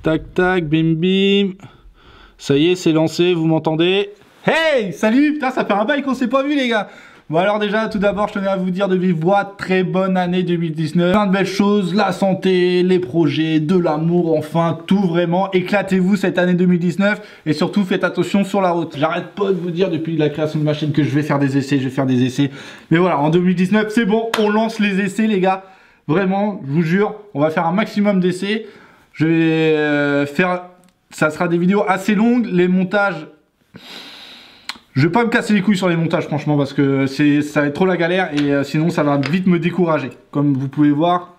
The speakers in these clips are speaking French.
Tac tac, bim bim. Ça y est, c'est lancé, vous m'entendez? Hey, salut. Putain, ça fait un bail qu'on s'est pas vu les gars. Bon alors déjà, tout d'abord, je tenais à vous dire de vive voix, très bonne année 2019. Plein de belles choses, la santé, les projets, de l'amour, enfin, tout vraiment. Éclatez-vous cette année 2019 et surtout, faites attention sur la route. J'arrête pas de vous dire depuis la création de ma chaîne que je vais faire des essais, Mais voilà, en 2019, c'est bon, on lance les essais les gars. Vraiment, je vous jure, on va faire un maximum d'essais. Je vais faire... Ça sera des vidéos assez longues, les montages... Je vais pas me casser les couilles sur les montages franchement parce que ça va être trop la galère et sinon ça va vite me décourager. Comme vous pouvez voir,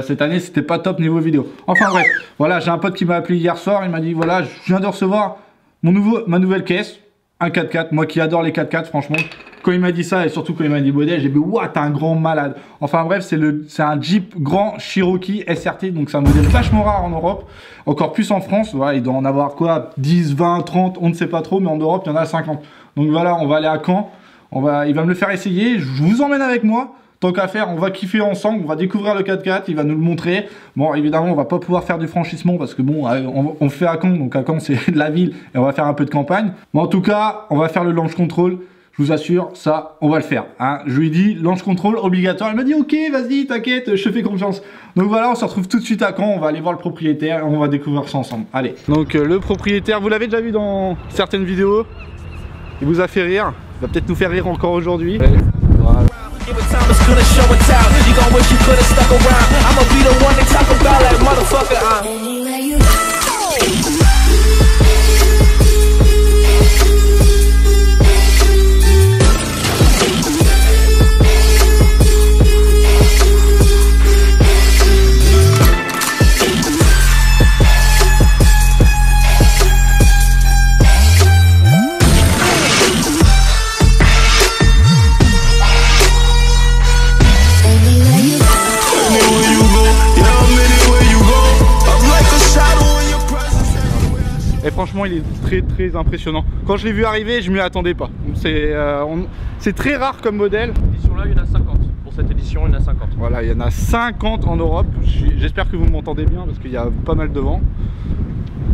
cette année c'était pas top niveau vidéo. Enfin bref, voilà, j'ai un pote qui m'a appelé hier soir, il m'a dit voilà, je viens de recevoir ma nouvelle caisse, un 4x4, moi qui adore les 4x4 franchement. Quand il m'a dit ça et surtout quand il m'a dit modèle, j'ai dit ouah t'es un grand malade. Enfin bref, c'est un Jeep grand Cherokee SRT, donc c'est un modèle vachement rare en Europe, encore plus en France. Voilà, il doit en avoir quoi, 10, 20, 30, on ne sait pas trop, mais en Europe il y en a 50. Donc voilà, on va aller à Caen, il va me le faire essayer, je vous emmène avec moi. Tant qu'à faire, on va kiffer ensemble, on va découvrir le 4x4, il va nous le montrer. Bon, évidemment, on va pas pouvoir faire du franchissement parce que bon, on fait à Caen, donc à Caen c'est de la ville et on va faire un peu de campagne. Mais en tout cas, on va faire le launch control. Je vous assure, ça, on va le faire. Hein. Je lui ai dit, launch control obligatoire. Elle m'a dit, ok, vas-y, t'inquiète, je te fais confiance. Donc voilà, on se retrouve tout de suite à Caen. On va aller voir le propriétaire et on va découvrir ça ensemble. Allez. Donc le propriétaire, vous l'avez déjà vu dans certaines vidéos. Il vous a fait rire. Il va peut-être nous faire rire encore aujourd'hui. Voilà. Et franchement il est très impressionnant. Quand je l'ai vu arriver, je m'y attendais pas. C'est très rare comme modèle. Édition là, il y en a 50. Pour cette édition, il y en a 50. Voilà, il y en a 50 en Europe. J'espère que vous m'entendez bien parce qu'il y a pas mal de vent.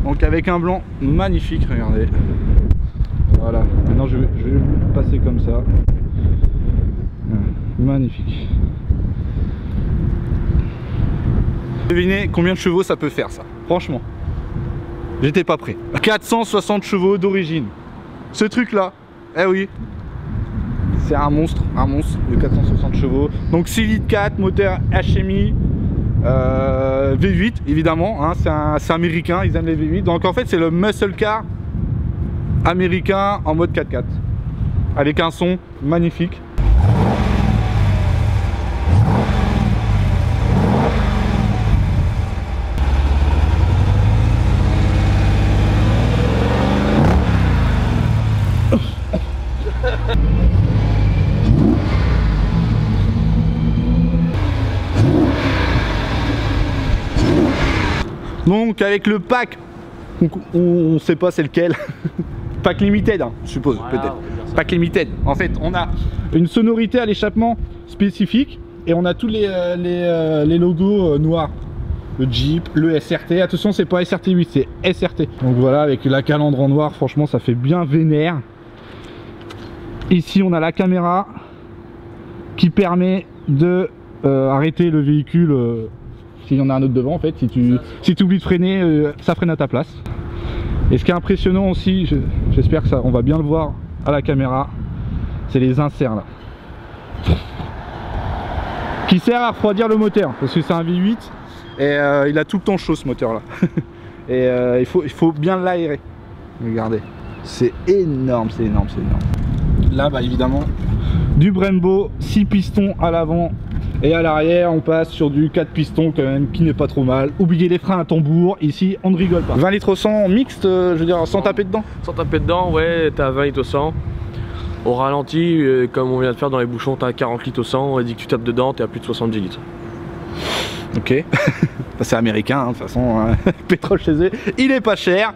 Donc avec un blanc magnifique, regardez. Voilà, maintenant je vais le passer comme ça. Magnifique. Devinez combien de chevaux ça peut faire ça, franchement. J'étais pas prêt. 460 chevaux d'origine. Ce truc là, eh oui, c'est un monstre de 460 chevaux. Donc 6 litres 4, moteur HMI, V8 évidemment, hein, c'est américain, ils aiment les V8. Donc en fait c'est le muscle car américain en mode 4x4. Avec un son magnifique. Donc avec le pack, on sait pas c'est lequel, pack limited hein, je suppose, voilà, peut-être, pack limited. En fait on a une sonorité à l'échappement spécifique et on a tous les logos noirs. Le Jeep, le SRT, attention c'est pas SRT 8, c'est SRT. Donc voilà, avec la calandre en noir, franchement ça fait bien vénère. Ici on a la caméra qui permet de arrêter le véhicule s'il y en a un autre devant en fait. Si tu oublies de freiner, ça freine à ta place. Et ce qui est impressionnant aussi, j'espère que on va bien le voir à la caméra, c'est les inserts là. Qui sert à refroidir le moteur, parce que c'est un V8 et il a tout le temps chaud ce moteur là. Et il faut bien l'aérer. Regardez, c'est énorme, c'est énorme, c'est énorme. Là bah évidemment du Brembo, 6 pistons à l'avant et à l'arrière on passe sur du 4 pistons quand même qui n'est pas trop mal. Oubliez les freins à tambour, ici on ne rigole pas. 20 litres au 100 mixte, je veux dire sans taper dedans. Sans taper dedans, ouais, t'as 20 litres au 100. Au ralenti, comme on vient de faire dans les bouchons, t'as 40 litres au 100, on a dit que tu tapes dedans, t'es à plus de 70 litres. Ok, c'est américain, hein, de toute façon, hein. Pétrole chez eux, il est pas cher.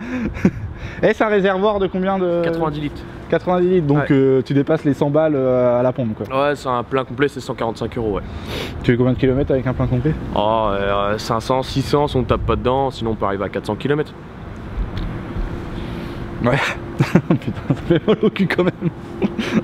Et c'est un réservoir de combien de... 90 litres. 90 litres, donc Ouais. tu dépasses les 100 balles à la pompe quoi. Ouais, c'est un plein complet, c'est 145 €, ouais. Tu fais combien de kilomètres avec un plein complet? Oh, 500, 600 si on tape pas dedans, sinon on peut arriver à 400 km. Ouais. Putain, ça fait mal au cul quand même.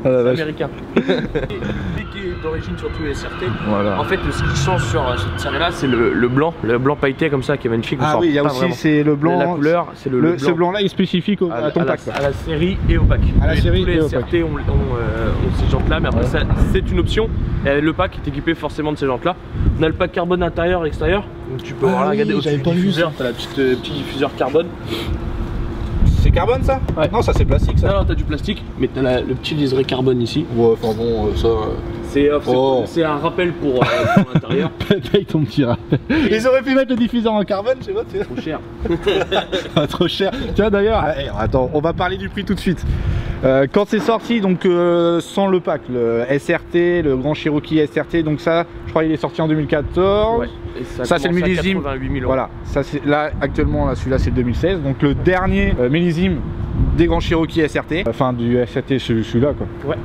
Ah, la vache. Américain. Qui est d'origine surtout SRT. Voilà. En fait, ce qui change sur cette série-là, c'est le blanc pailleté comme ça qui est magnifique. Ah oui, il y a aussi c'est le blanc. La couleur, c'est le blanc. Ce blanc-là est spécifique à ton pack. À la série et au pack. À la série tous les et au SRT ont ces jantes-là, mais après ça, c'est une option. Et le pack est équipé forcément de ces jantes-là. On a le pack carbone intérieur et extérieur. Donc tu peux regarder au-dessus du diffuseur, t'as la petit diffuseur carbone. C'est carbone ça? Ouais. Non, ça c'est plastique ça. Non, t'as du plastique, mais t'as le petit liseré carbone ici. Ouais, enfin bon, ça. C'est un rappel pour l'intérieur. Paye ton petit rappel. Ils auraient pu mettre le diffuseur en carbone, je sais pas. Trop cher. Pas trop cher. Tiens d'ailleurs, attends, on va parler du prix tout de suite. Quand c'est sorti, donc sans le pack, le SRT, le Grand Cherokee SRT, donc ça, je crois qu'il est sorti en 2014. Ouais. Et ça c'est le millésime. 88 000 €. Voilà, ça c'est là actuellement, celui-là c'est le 2016, donc le dernier millésime des Grands Cherokee SRT, enfin du SRT celui-là quoi. Ouais.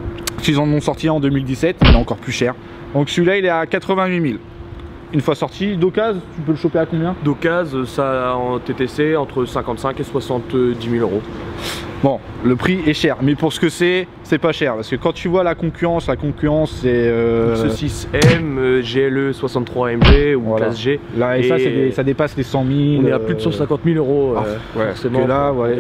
Ils en ont sorti en 2017, il est encore plus cher. Donc celui-là il est à 88 000. Une fois sorti, d'occasion, tu peux le choper à combien? D'occasion, ça en TTC entre 55 et 70 000 €. Bon, le prix est cher, mais pour ce que c'est pas cher. Parce que quand tu vois la concurrence c'est... X6M, GLE 63 MG ou voilà. Classe G. Là, et ça dépasse les 100 000. On est à plus de 150 000 €. Ouais, forcément. Là, ouais,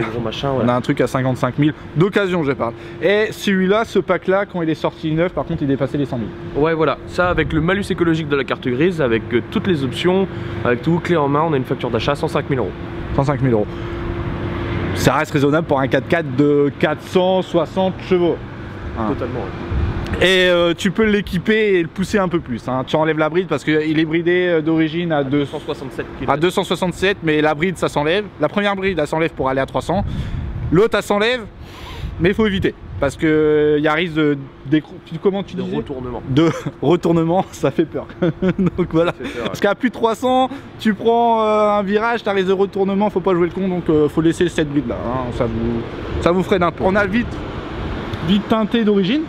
on a un truc à 55 000. D'occasion, je parle. Et celui-là, ce pack-là, quand il est sorti neuf, par contre, il dépassait les 100 000. Ouais, voilà. Ça, avec le malus écologique de la carte grise, avec toutes les options, avec tout clé en main, on a une facture d'achat à 105 000 €. 105 000 €. Ça reste raisonnable pour un 4x4 de 460 chevaux. Hein. Totalement. Ouais. Et tu peux l'équiper et le pousser un peu plus. Hein. Tu enlèves la bride parce qu'il est bridé d'origine à 267 km. À 267, mais la bride ça s'enlève. La première bride elle s'enlève pour aller à 300. L'autre elle s'enlève, mais il faut éviter. Parce qu'il y a risque de comment tu disais ? Retournement. De retournement, ça fait peur. Donc voilà. Peur, ouais. Parce qu'à plus de 300, tu prends un virage, tu as risque de retournement, faut pas jouer le con, donc faut laisser cette bride là. Hein. Ça vous freine un peu. On a le vide teinté d'origine.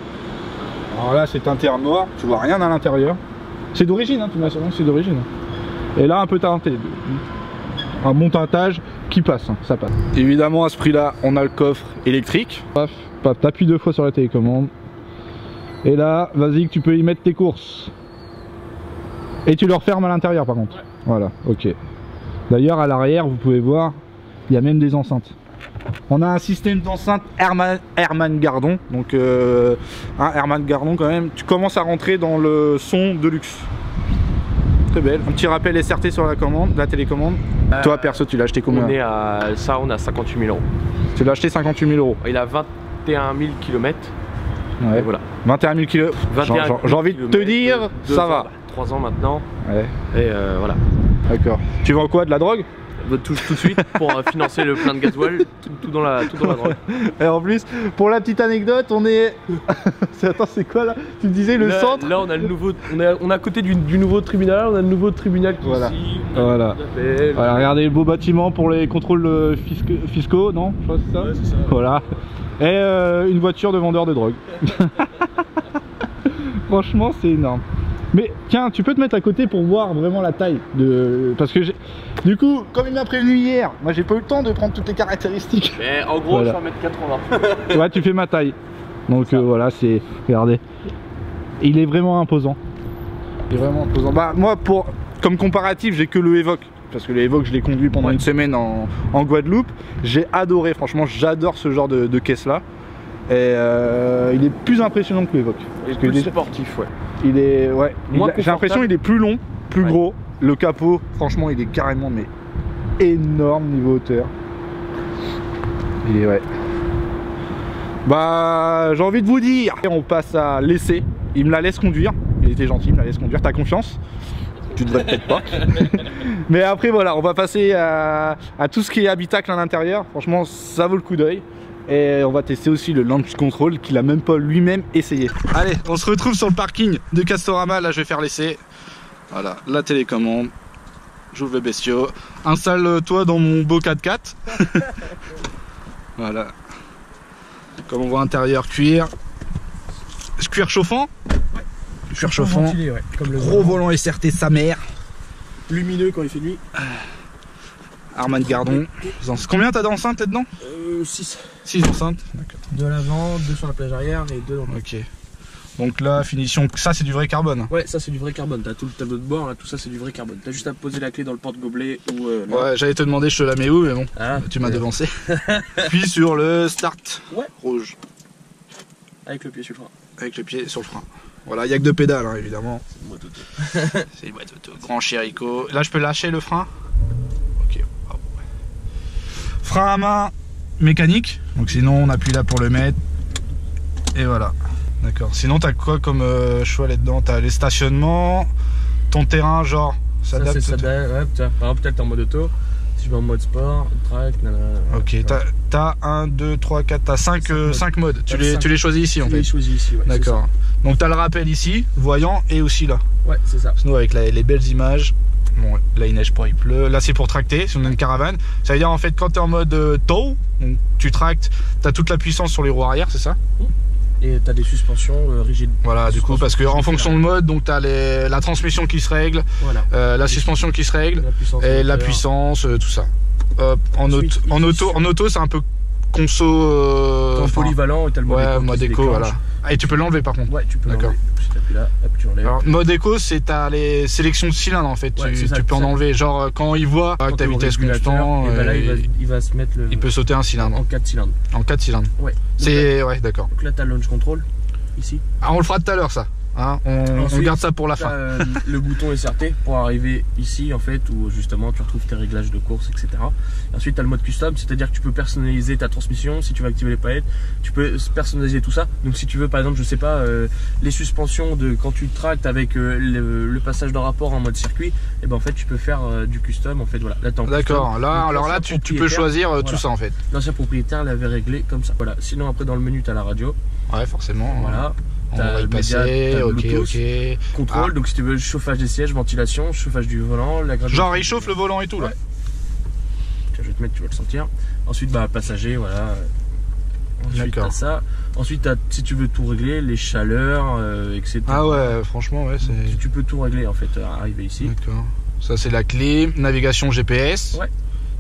Alors là c'est teinté en noir, tu vois rien à l'intérieur. C'est d'origine, hein, tu m'as assuré, c'est d'origine. Et là un peu teinté. Un bon teintage qui passe, hein, ça passe. Évidemment à ce prix là, on a le coffre électrique. Paf. T'appuies 2 fois sur la télécommande et là vas-y que tu peux y mettre tes courses et tu le refermes à l'intérieur par contre. Ouais. Voilà, ok. D'ailleurs à l'arrière vous pouvez voir il y a même des enceintes. On a un système d'enceinte Herman Gardon, donc Herman Gardon quand même. Tu commences à rentrer dans le son de luxe. Très belle. Un petit rappel SRT sur la commande, la télécommande. Toi perso tu l'as acheté combien? On a 58 000 €. Tu l'as acheté 58 000 €. Il a 21 000 km. Ouais. Voilà. 21 000 km. J'ai envie de te dire, ça va. 3 ans maintenant. Ouais. Et voilà. D'accord. Tu vends quoi? De la drogue? Tout de suite pour financer le plein de gasoil, tout dans la drogue. Et en plus, pour la petite anecdote, on est... Attends, c'est quoi là? Tu disais le centre? Là on a le nouveau, on est à côté du nouveau tribunal, on a le nouveau tribunal qui voilà. est ici. Voilà. Voilà, regardez le beau bâtiment pour les contrôles fiscaux, non? Je crois que c'est ça. Ouais, c'est ça. Voilà. Et une voiture de vendeur de drogue. Franchement, c'est énorme. Mais tiens, tu peux te mettre à côté pour voir vraiment la taille de... Parce que du coup, comme il m'a prévenu hier, moi j'ai pas eu le temps de prendre toutes les caractéristiques. Mais en gros, voilà. Je fais 1m80. Ouais, tu fais ma taille. Donc voilà, c'est... Regardez. Il est vraiment imposant. Il est vraiment imposant. Bah moi, comme comparatif, j'ai que le Evoque. Parce que le Evoque, je l'ai conduit pendant une semaine en Guadeloupe. J'ai adoré, franchement, j'adore ce genre de caisse là. Et il est plus impressionnant que le Evoque. Il est plus sportif, ouais. Il est, ouais. J'ai l'impression qu'il est plus long, plus gros. Le capot, franchement, il est carrément mais énorme niveau hauteur. Il est, ouais. Bah, j'ai envie de vous dire. On passe à l'essai. Il me la laisse conduire. Il était gentil, il me la laisse conduire. T'as confiance? Tu devrais peut-être pas. Mais après, voilà, on va passer à tout ce qui est habitacle à l'intérieur. Franchement, ça vaut le coup d'œil. Et on va tester aussi le launch control qu'il a même pas lui-même essayé. Allez, on se retrouve sur le parking de Castorama. Là je vais faire l'essai. Voilà, la télécommande. J'ouvre le bestiau. Installe-toi dans mon beau 4x4. Voilà. Comme on voit intérieur cuir. Cuir chauffant. Ouais. Cuir chauffant. Ventilé, ouais. Comme le gros volant SRT sa mère. Lumineux quand il fait nuit. Harman Kardon. Combien t'as d'enceintes là-dedans? 6. 6 enceintes. D'accord. 2 à l'avant, 2 sur la plage arrière et 2 dans le... Ok. Donc là, finition, ça c'est du vrai carbone. Ouais, ça c'est du vrai carbone. T'as tout le tableau de bord, là, tout ça c'est du vrai carbone. T'as juste à poser la clé dans le porte-gobelet ou. Ouais, j'allais te demander je te la mets où, mais bon, tu m'as devancé. Puis sur le start rouge. Avec le pied sur le frein. Avec le pied sur le frein. Voilà, il n'y a que 2 pédales, hein, évidemment. C'est une boîte auto. C'est une boîte auto. Grand Chérico. Là, je peux lâcher le frein. Ok. Oh, ouais. Frein à main mécanique. Donc sinon, on appuie là pour le mettre. Et voilà. D'accord. Sinon, t'as quoi comme choix là-dedans? T'as les stationnements, ton terrain, genre, ça c'est ça. Ouais, par exemple, peut-être en mode auto. Si je mets en mode sport, track, nanana. Ok, t'as 1, 2, 3, 4, t'as 5 modes. Tu les choisis ici en fait. Je les choisis ici, ouais. D'accord. Donc t'as le rappel ici, voyant, et aussi là. Ouais, c'est ça. Sinon, avec les belles images. Bon, là il neige pas, il pleut. Là c'est pour tracter, si on a une caravane. Ça veut dire en fait quand t'es en mode tow, donc tu tractes, t'as toute la puissance sur les roues arrière, c'est ça? Et t'as des suspensions rigides. Voilà, du coup, parce que en fonction de mode, donc t'as la transmission qui se règle, voilà. La suspension qui se règle, la puissance, tout ça. En auto, c'est un peu conso. Polyvalent et t'as le mode éco, voilà. Ah, et tu peux l'enlever par contre. Ouais, tu peux l'enlever. Si t'appuies là, hop, tu enlèves. Alors, mode éco, c'est t'as les sélections de cylindres en fait. Ouais, tu peux en enlever. Genre quand il voit avec ta vitesse constante, et là il va se mettre le. Il peut sauter un cylindre. En 4 cylindres. En 4 cylindres. Ouais. C'est ouais, d'accord. Donc là t'as le launch control ici. Ah, on le fera tout à l'heure ça. Hein, on garde ça pour la fin. Le bouton SRT pour arriver ici en fait où justement tu retrouves tes réglages de course, etc. Et ensuite tu as le mode custom, c'est-à-dire que tu peux personnaliser ta transmission. Si tu veux activer les palettes, tu peux personnaliser tout ça. Donc si tu veux par exemple, je sais pas, les suspensions de quand tu tractes avec le passage de rapport en mode circuit, et ben en fait tu peux faire du custom en fait. Voilà. D'accord. Là, alors là tu peux choisir tout ça en fait. L'ancien propriétaire l'avait réglé comme ça. Voilà. Sinon après dans le menu tu as la radio. Ouais, forcément. Voilà. On va y passer, ok. Contrôle, donc si tu veux chauffage des sièges, ventilation, chauffage du volant, la graduation. Genre il chauffe le volant et tout là. Tiens, je vais te mettre, tu vas le sentir. Ensuite, bah passager, voilà. Ensuite, t'as ça. Ensuite, si tu veux tout régler, les chaleurs, etc. Ah ouais, franchement, ouais, c'est. Tu peux tout régler en fait, arriver ici. D'accord. Ça, c'est la clé, navigation GPS. Ouais.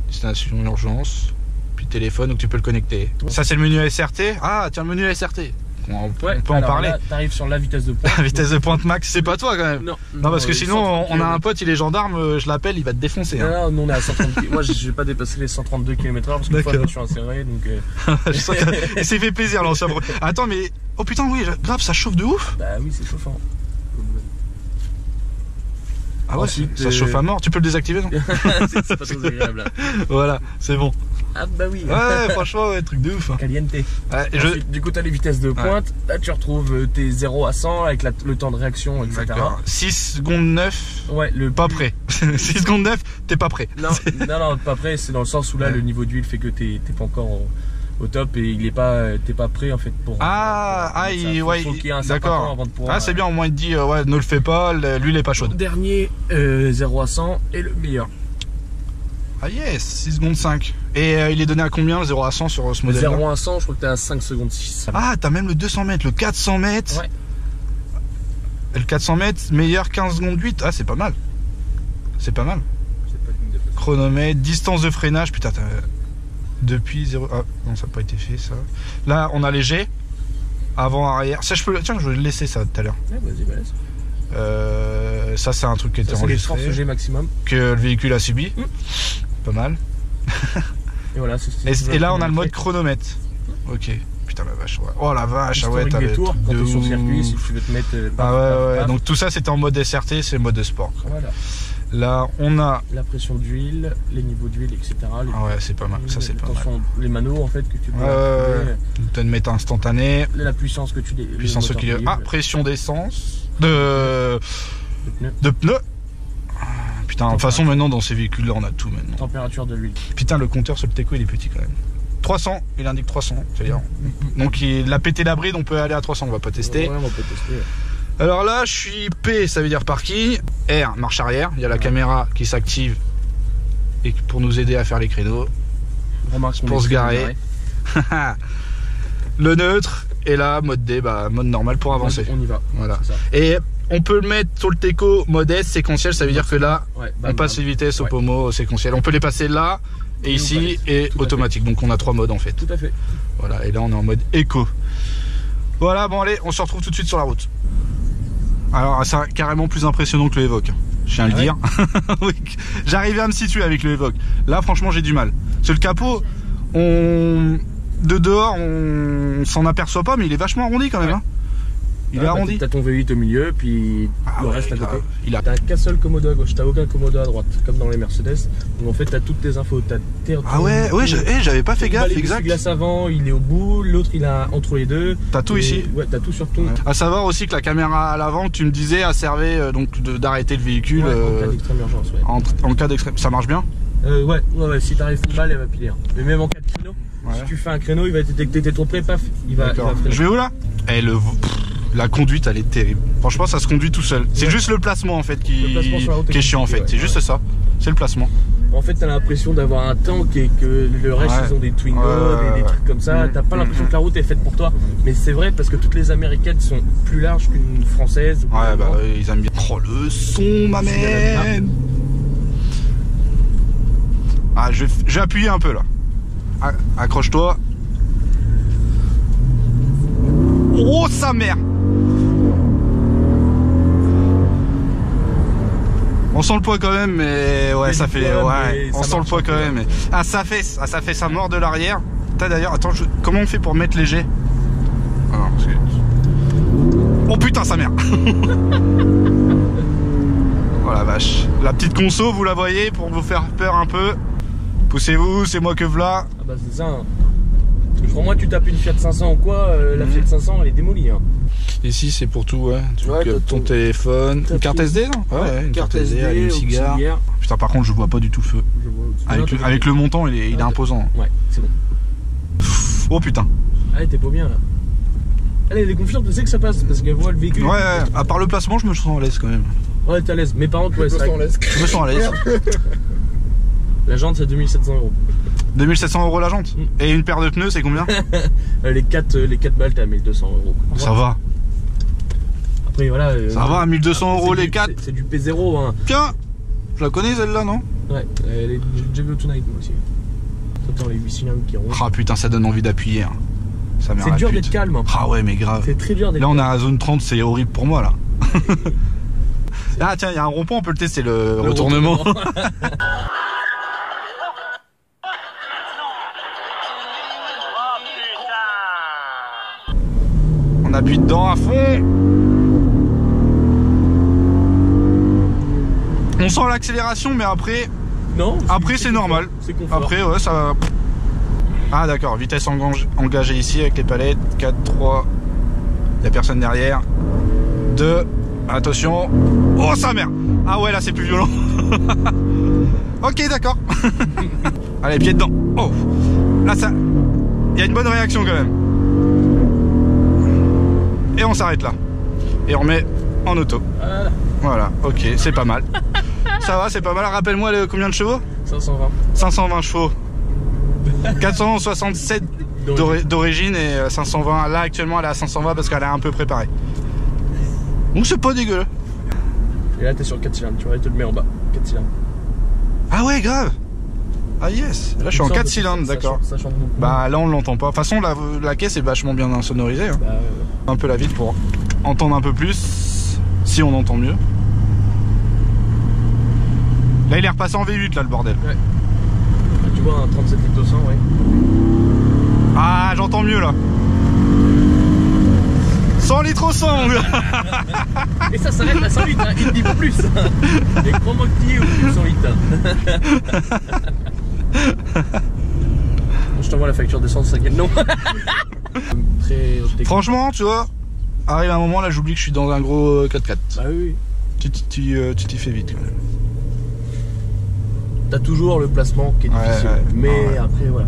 Destination urgence. Puis téléphone, donc tu peux le connecter. Ouais. Ça, c'est le menu SRT. Ah, tiens, le menu SRT. On peut en parler. Tu arrives sur la vitesse de pointe. La vitesse de pointe max, c'est pas toi quand même. Non, parce que sinon, on a un pote, il est gendarme, je l'appelle, il va te défoncer. Non, on est à 132 km. Moi, je vais pas dépasser les 132 km/h parce que je suis inséré. Donc, il s'est fait plaisir l'ancien. Attends, mais. Oh putain, oui, grave, ça chauffe de ouf. Bah oui, c'est chauffant. Ah ouais, ensuite, ça chauffe à mort. Tu peux le désactiver, non? C'est pas très agréable. Voilà, c'est bon. Ah bah oui. Ouais, franchement, ouais, truc de ouf. Caliente. Ouais, ensuite, du coup, tu as les vitesses de pointe. Là, tu retrouves tes 0 à 100 avec le temps de réaction, etc. 6 secondes 9. Ouais, pas prêt. 6 secondes 9, t'es pas prêt. Non, pas prêt. C'est dans le sens où là, le niveau d'huile fait que t'es pas encore au top et t'es pas prêt en fait pour. D'accord. Ah, c'est bien, au moins il te dit, ouais, ne le fais pas, l'huile est pas chaude. Dernier 0 à 100 est le meilleur. Ah yes, 6 secondes 5. Et il est donné à combien le 0 à 100 sur ce modèle? 0 à 100, je crois que t'es à 5 secondes 6. Ah, t'as même le 200 mètres, le 400 mètres. Ouais. Le 400 mètres, meilleur 15 secondes 8. Ah, c'est pas mal. C'est pas mal. Chronomètre, distance de freinage, putain, depuis 0. Ah, non, ça n'a pas été fait ça. Là, on a les G. Avant, arrière. Ça, je peux. Tiens, je vais le laisser ça tout à l'heure. Ouais, vas-y, laisse. Ça, c'est un truc qui était enregistré. C'est les forces G maximum. Que le véhicule a subi. Pas mal. Et voilà, et là, on a le mode chronomètre. Ok. Putain, la vache. Ouais. Oh la vache, ah ouais, t'as des tours quand t'es sur circuit, si tu veux te mettre. Ouais. Donc tout ça, c'était en mode SRT, c'est le mode de sport. Voilà. Là, on a la pression d'huile, les niveaux d'huile, etc. Ah ouais, c'est pas mal. Ça, c'est pas mal. Les manos, en fait, que tu peux. Tu as une mettre instantanée. La puissance que tu. Puissance que ah, pression d'essence. De pneus. Putain, de toute façon, maintenant, dans ces véhicules-là, on a tout maintenant. Température de l'huile. Putain, le compteur sur le Teco, il est petit quand même. 300, il indique 300. C'est-à-dire. Donc, il a pété la bride, on peut aller à 300, on va pas tester. Ouais, on peut tester. Alors là, je suis P, ça veut dire parking. R, marche arrière. Il y a la caméra qui s'active et pour nous aider à faire les créneaux. Remarque pour se garer. le neutre, et là, mode D, bah, mode normal pour avancer. On y va. Voilà. Et on peut le mettre sur le Teco mode S séquentiel, ça veut dire que là, on passe les vitesses au pommeau séquentiel. On peut les passer là, et ici, et automatique. Donc on a 3 modes en fait. Tout à fait. Voilà, et là on est en mode éco. Voilà, bon allez, on se retrouve tout de suite sur la route. Alors, c'est carrément plus impressionnant que le Evoque. Je tiens à le dire. Oui, j'arrivais à me situer avec le Evoque. Là, franchement, j'ai du mal. Sur le capot, de dehors, on s'en aperçoit pas, mais il est vachement arrondi quand même. Hein. Il est arrondi. T'as ton V8 au milieu, puis le reste à côté. T'as qu'un seul commodo à gauche, t'as aucun commodo à droite, comme dans les Mercedes. Donc en fait, t'as toutes tes infos. Ah ouais, j'avais pas fait gaffe, exact. Le glace avant, il est au bout, l'autre il a entre les deux. T'as tout ici. Ouais, t'as tout sur ton. À savoir aussi que la caméra à l'avant, tu me disais, a servi donc d'arrêter le véhicule. En cas d'extrême urgence, en cas d'extrême. Ça marche bien? Ouais, si t'arrives full balle, elle va piler. Mais même en cas de créneau, si tu fais un créneau, il va détecter tes trop près, paf, il va freiner. Je vais où là? La conduite, elle est terrible. Franchement, ça se conduit tout seul. C'est juste le placement en fait qui est chiant en fait. C'est juste ça. C'est le placement. En fait, t'as l'impression d'avoir un tank et que le reste ils ont des Twingo, des trucs comme ça. T'as pas l'impression que la route est faite pour toi. Mais c'est vrai parce que toutes les américaines sont plus larges qu'une française. Ouais, bah ils aiment bien. Oh le son, ma mère. Ah, je vais appuyer un peu là. Accroche-toi. Oh sa mère. On sent le poids quand même, mais ouais, ça fait. Ouais, on sent le poids quand même. Mais... Ah, ça fait sa mort de l'arrière. D'ailleurs, attends, comment on fait pour mettre léger? Ah non, parce que... Oh putain, sa mère. Oh la vache. La petite conso, vous la voyez pour vous faire peur un peu. Poussez-vous, c'est moi que v'là. Ah bah c'est ça. Hein. Pour moi, tu tapes une Fiat 500 ou quoi, la Fiat 500 elle est démolie. Hein. Ici c'est pour tout, ouais. Ton téléphone, une carte SD, non? Ouais, une carte SD, une cigare. Putain, par contre, je vois pas du tout le feu. Avec le montant, il est imposant. Ouais, c'est bon. Oh putain. Allez, t'es pas bien là. Allez, elle est confiante, tu sais que ça passe parce qu'elle voit le véhicule. Ouais, à part le placement, je me sens à l'aise quand même. Ouais, t'es à l'aise. Mais par contre, ouais, c'est vrai. Je me sens à l'aise. La jante, c'est 2700 €. 2700 € la jante. Et une paire de pneus, c'est combien? les 4 balles, t'as 1200 €. Ça va. Après, voilà. Ça va, 1200 € les 4. C'est du P0. Hein. Tiens, je la connais celle-là, non? Ouais, j'ai déjà vu au Tonight, moi aussi. T'entends les 8 cylindres qui roulent. Ah putain, ça donne envie d'appuyer. Hein. C'est dur d'être calme. Hein. Ah ouais, mais grave. C'est très dur d'être calme. Là, on est à la zone 30, c'est horrible pour moi, là. Ah tiens, il y a un rond-point, on peut le tester, le retournement. On appuie dedans à fond. On sent l'accélération, mais après... Non. Après, c'est normal. Après, ouais, ça va... Ah d'accord, vitesse engagée ici avec les palettes. 4, 3... Il n'y a personne derrière. 2... Attention. Oh sa mère. Ah ouais, là c'est plus violent. Ok, d'accord. Allez, pied dedans. Oh. Là ça... Il y a une bonne réaction quand même. Et on s'arrête là. Et on remet en auto. Voilà, ok, c'est pas mal. Ça va, c'est pas mal. Rappelle-moi combien de chevaux? 520. 520 chevaux. 467 d'origine et 520. Là actuellement elle est à 520 parce qu'elle est un peu préparée. Donc c'est pas dégueu. Et là t'es sur 4 cylindres, tu vois, il te le met en bas. 4 cylindres. Ah ouais, grave. Ah yes. Là je suis en 4 cylindres, d'accord. Ça chante beaucoup. Bah là on l'entend pas. De toute façon la caisse est vachement bien sonorisée. Hein. Bah, un peu la vitre pour entendre un peu plus. Si on entend mieux. Là il est repassé en V8 là le bordel. Ouais. Là, tu vois un 37 litres 200, ouais. Ah j'entends mieux là. 100 litres au 100. Et ça s'arrête à 100 litres, hein. Il ne dit pas plus. Et crois-moi que tu es au plus de 100 litres. Je t'envoie la facture d'essence, ça gagne. Non. Franchement, tu vois, arrive un moment là, j'oublie que je suis dans un gros 4x4. Ah oui. Tu t'y fais vite quand même. T'as toujours le placement qui est difficile. Ouais, mais après, voilà.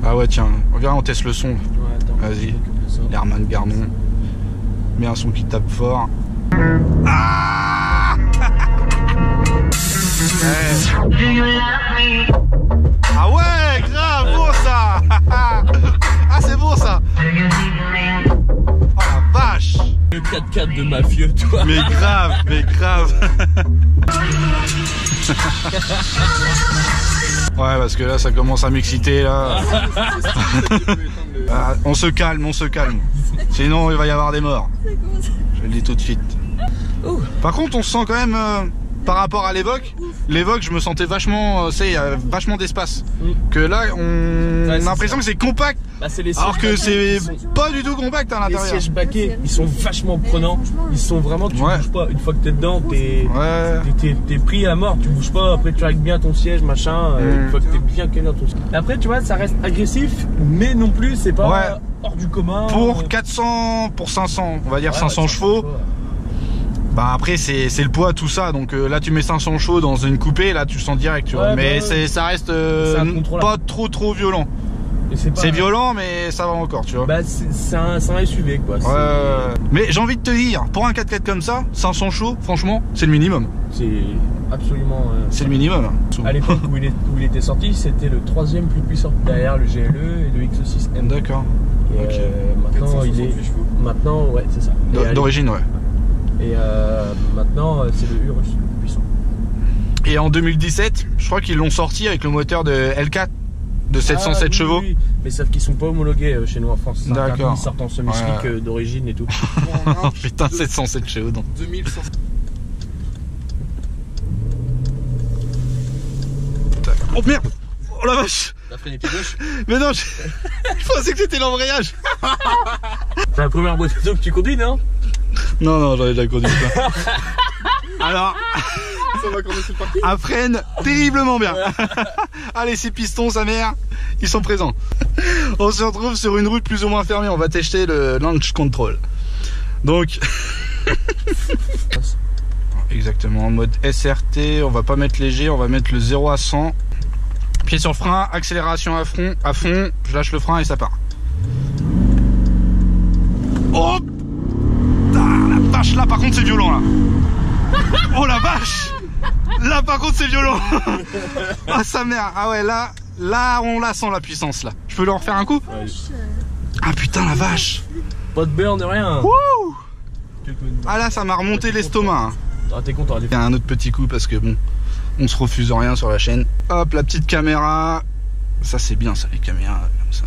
Ah ouais, tiens, regarde, on teste le son. Ouais, vas-y, l'Herman Gardon. Mets un son qui tape fort. Ah Ah ouais, grave, beau ça. Ah, c'est beau ça. Oh la vache. Le 4x4 de mafieux, toi. Mais grave, mais grave. Ouais, parce que là, ça commence à m'exciter, là. Ah, on se calme, on se calme. Sinon, il va y avoir des morts. Je le dis tout de suite. Par contre, on se sent quand même... par rapport à l'Evoque, je me sentais vachement, il y a vachement d'espace. Que là, on a l'impression que c'est compact, bah, les alors que c'est pas du tout compact à l'intérieur. Les sièges baquets, ils sont vachement prenants. Ils sont vraiment, tu bouges pas. Une fois que t'es dedans, t'es pris à mort. Tu bouges pas. Après, tu règles bien ton siège, machin. Une fois que t'es bien calé dans ton siège. Après, tu vois, ça reste agressif, mais non plus, c'est pas hors du commun. Pour 400, pour 500, on va dire 500 chevaux. Bah après c'est le poids tout ça, donc là tu mets 500 chevaux dans une coupée, là tu sens direct, tu vois. Mais ça reste pas trop violent. C'est violent mais ça va encore, tu vois. Bah c'est un SUV quoi. Mais j'ai envie de te dire, pour un 4x4 comme ça, 500 chevaux, franchement, c'est le minimum. C'est absolument... c'est le minimum. À l'époque où il était sorti, c'était le 3e plus puissant, derrière le GLE et le X6M. D'accord. Maintenant il est... Maintenant ouais c'est ça. D'origine ouais. Et maintenant c'est le Urus le plus puissant. Et en 2017, je crois qu'ils l'ont sorti avec le moteur de L4 de 707 chevaux. Oui. Mais sauf qu'ils sont pas homologués chez nous en France. D'accord. Ils sortent en semi-slick d'origine et tout. Putain, 707 chevaux donc. 2100. Oh merde. Oh la vache. T'as freiné pied gauche. Mais non, je pensais que c'était l'embrayage. C'est la première boîte auto que tu conduis, non? Non, j'en ai déjà conduit ça. Alors, Ça va quand c'est parti. elle freine terriblement bien. Allez, ces pistons, sa mère, ils sont présents. On se retrouve sur une route plus ou moins fermée. On va tester le launch control. Donc, exactement, en mode SRT. On va pas mettre léger, on va mettre le 0 à 100. Pied sur le frein, accélération à fond. Je lâche le frein et ça part. Oh! La vache, là par contre c'est violent là. Oh la vache. Là par contre c'est violent. Ah sa mère. Ah ouais là on la sent la puissance là. Je peux leur refaire un coup? Ah putain la vache. Pas de beurre de rien. Wouh. Ah là ça m'a remonté l'estomac. Ah t'es content. Il y a un autre petit coup parce que bon, on se refuse rien sur la chaîne. Hop, la petite caméra. Ça c'est bien ça, les caméras comme ça.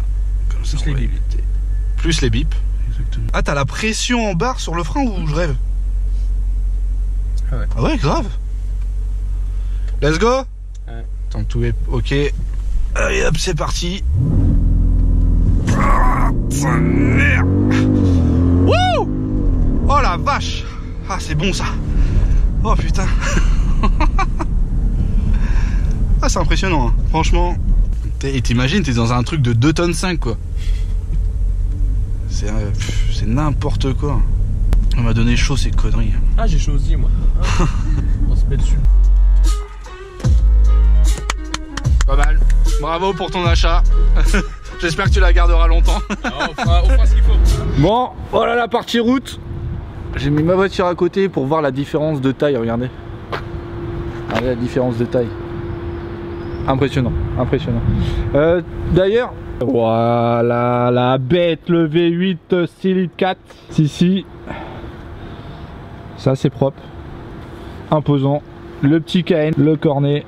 Plus les bips. Plus les bips. Exactement. Ah, t'as la pression en barre sur le frein ou je rêve? Ah ouais. Ah ouais, grave. Let's go. Ouais. Tant que tout est ok. Allez hop, c'est parti. Ah, sa mère. Wouh. Oh la vache. Ah, c'est bon ça. Oh putain. Ah, c'est impressionnant, hein. Franchement. Et t'imagines, t'es dans un truc de 2 tonnes 5 quoi. C'est n'importe quoi. On m'a donné chaud ces conneries. Ah j'ai chaud aussi moi. On se met dessus. Pas mal. Bravo pour ton achat. J'espère que tu la garderas longtemps. Alors, on fera ce qu'il faut. Bon, voilà la partie route. J'ai mis ma voiture à côté pour voir la différence de taille, regardez. Regardez la différence de taille. Impressionnant, impressionnant. D'ailleurs, voilà la bête, le V8 6 litres 4. Si. Ça c'est propre. Imposant. Le petit KN, le cornet.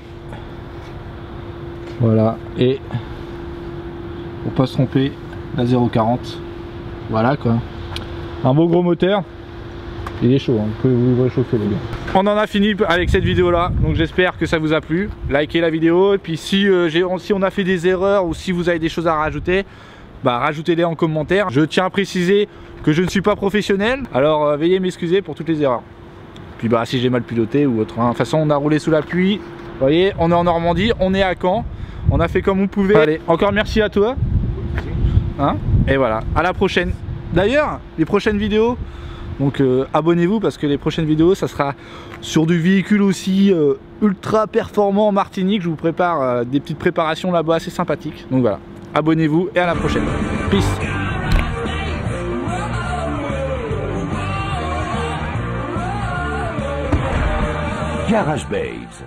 Voilà. Et pour pas se tromper, la 040. Voilà quoi. Un beau gros moteur. Il est chaud, hein. Vous pouvez vous réchauffer les gars. On en a fini avec cette vidéo là, donc j'espère que ça vous a plu. Likez la vidéo et puis si on a fait des erreurs ou si vous avez des choses à rajouter, bah rajoutez-les en commentaire. Je tiens à préciser que je ne suis pas professionnel, alors veuillez m'excuser pour toutes les erreurs. Puis bah si j'ai mal piloté ou autre, hein. De toute façon on a roulé sous la pluie, vous voyez, on est en Normandie, on est à Caen, on a fait comme on pouvait. Allez, encore merci à toi, hein. Et voilà, à la prochaine. D'ailleurs, les prochaines vidéos, donc abonnez-vous parce que les prochaines vidéos ça sera sur du véhicule aussi ultra performant en Martinique. Je vous prépare des petites préparations là-bas assez sympathiques. Donc voilà, abonnez-vous et à la prochaine. Peace. Garage Babes.